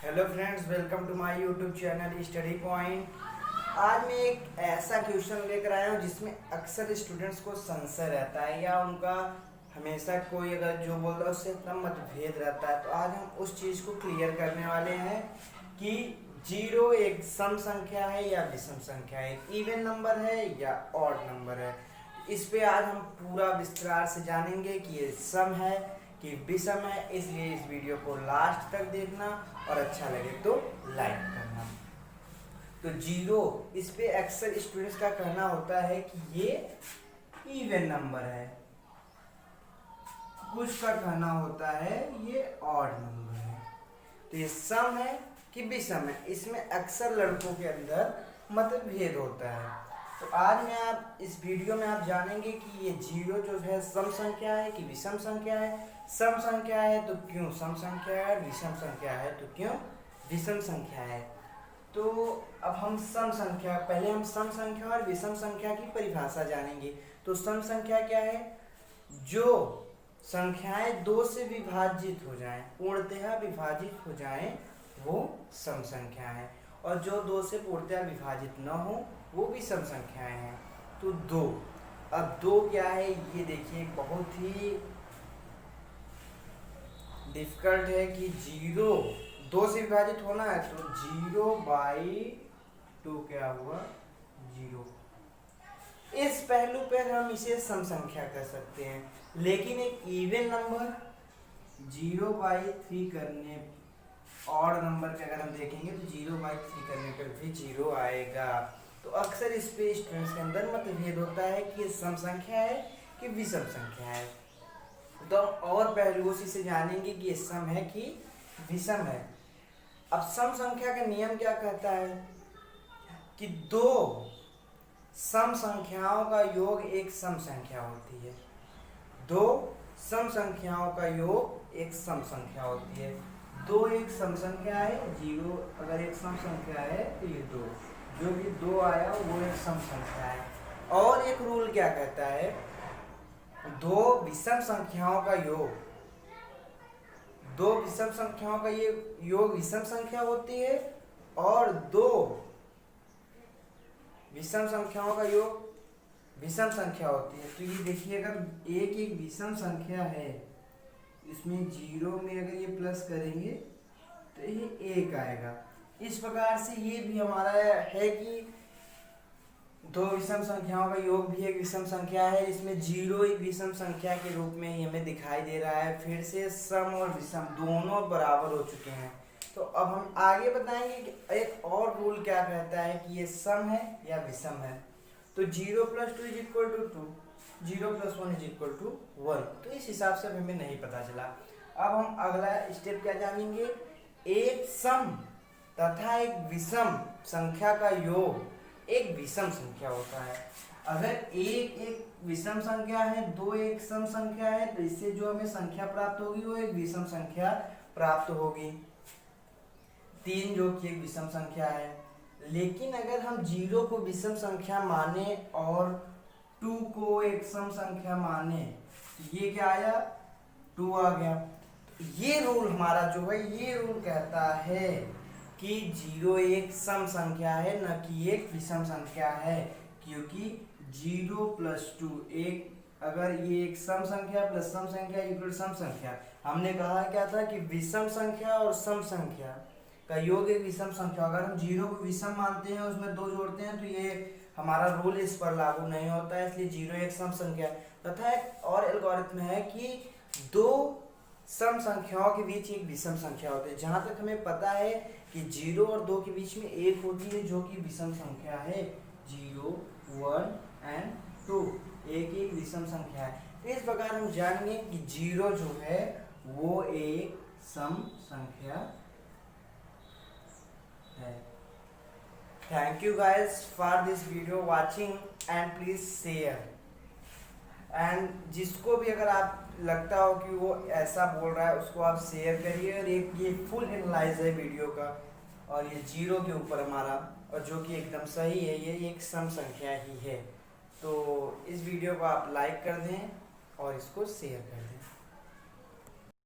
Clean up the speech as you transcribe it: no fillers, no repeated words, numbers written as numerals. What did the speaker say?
Hello friends, welcome to my YouTube channel study point. आज मैं एक ऐसा क्वेश्चन लेकर आया हूँ जिसमें अक्सर स्टूडेंट्स को संशय रहता है या उनका हमेशा कोई अगर जो बोल रहा है उससे इतना मतभेद रहता है। तो आज हम उस चीज़ को क्लियर करने वाले हैं कि जीरो एक सम संख्या है या विषम संख्या है, इवन नंबर है या ऑड नंबर है। इस पे आज हम पूरा विस्तार से जानेंगे कि ये सम है कि विषम है। इसलिए इस वीडियो को लास्ट तक देखना और अच्छा लगे तो लाइक करना। तो जीरो, इस पे अक्सर स्टूडेंट्स का कहना होता है कि ये इवन नंबर है, कुछ का कहना होता है ये ऑड नंबर है। तो ये सम है कि विषम है, इसमें अक्सर लड़कों के अंदर मतभेद होता है। तो आज मैं आप इस वीडियो में आप जानेंगे कि ये जीरो जो है सम संख्या है कि विषम संख्या है। सम संख्या है तो क्यों सम संख्या है, विषम संख्या है तो क्यों विषम संख्या है। तो अब हम सम संख्या, पहले हम सम संख्या और विषम संख्या की परिभाषा जानेंगे। तो सम संख्या क्या है? जो संख्याएं दो से विभाजित हो जाएं, पूर्णतः विभाजित हो जाएं, वो सम संख्या है। और जो दो से पूर्णतः विभाजित न हो वो भी सम संख्याएं हैं। तो दो, अब दो क्या है ये देखिए, बहुत ही डिफिकल्ट है कि जीरो दो से विभाजित होना है। तो 0/2 क्या हुआ? जीरो। इस पहलू पर हम इसे सम संख्या कह सकते हैं, लेकिन एक इवन नंबर 0/3 करने, ऑड नंबर पे अगर हम देखेंगे तो 0/3 करने पर भी जीरो आएगा। तो अक्सर इस पे स्टूडेंट्स के अंदर मतभेद होता है कि ये सम संख्या है कि विषम संख्या है। तो और पहलुओं से जानेंगे कि ये सम है कि विषम है। अब सम संख्या का नियम क्या कहता है कि दो सम संख्याओं का योग एक सम संख्या होती है। दो सम संख्याओं का योग एक सम संख्या होती है। दो एक सम संख्या है, जीरो अगर एक सम संख्या है तो ये दो, जो भी दो आया वो एक सम संख्या है। और एक रूल क्या कहता है, दो विषम संख्याओं का योग, दो विषम संख्याओं का ये योग विषम संख्या होती है और दो विषम संख्याओं का योग विषम संख्या होती है। तो ये देखिए, अगर एक एक विषम संख्या है, इसमें जीरो में अगर ये प्लस करेंगे तो ये एक आएगा। इस प्रकार से ये भी हमारा है कि दो विषम संख्याओं का योग भी एक विषम संख्या है। इसमें जीरो एक विषम संख्या के रूप में ही हमें दिखाई दे रहा है। फिर से सम और विषम दोनों बराबर हो चुके हैं। तो अब हम आगे बताएंगे कि एक और रूल क्या कहता है कि ये सम है या विषम है। तो 0 + 2 = 2, 0 + 1 = 1। तो इस हिसाब से हमें नहीं पता चला। अब हम अगला स्टेप क्या जानेंगे, एक सम तथा एक विषम संख्या का योग एक विषम संख्या होता है। अगर एक एक विषम संख्या है, दो एक सम संख्या है, तो इससे जो हमें संख्या प्राप्त होगी वो एक विषम संख्या प्राप्त होगी। 3 जो कि एक विषम संख्या है। लेकिन अगर हम 0 को विषम संख्या माने और 2 को एक सम संख्या माने, ये क्या आया? 2 आ गया। ये रूल हमारा जो है, ये रूल कहता है कि 0 एक सम संख्या है, न कि एक विषम संख्या है। क्योंकि 0 + 2 एक, अगर ये एक सम संख्या प्लस सम संख्या इक्वल सम संख्या, हमने कहा क्या था कि विषम संख्या और सम संख्या का योग एक विषम संख्या। अगर हम 0 को विषम मानते हैं, उसमें 2 जोड़ते हैं, तो ये हमारा रूल इस पर लागू नहीं होता है। इसलिए 0 एक सम संख्या। तथा एक और एल्गोरिथम है कि दो सम संख्याओं के बीच एक विषम संख्या होती है। जहां तक हमें पता है कि 0 और 2 के बीच में एक होती है जो कि विषम संख्या है। 0, 1 और 2 एक एक विषम संख्या है। तो इस प्रकार हम जानेंगे कि 0 जो है वो एक सम संख्या है। Thank you guys for this video watching and please share। And जिसको भी अगर आप लगता हो कि वो ऐसा बोल रहा है उसको आप शेयर करिए। और एक ये फुल एनालाइज है वीडियो का, और ये 0 के ऊपर हमारा, और जो कि एकदम सही है, ये एक सम संख्या ही है। तो इस वीडियो को आप लाइक कर दें और इसको शेयर कर दें।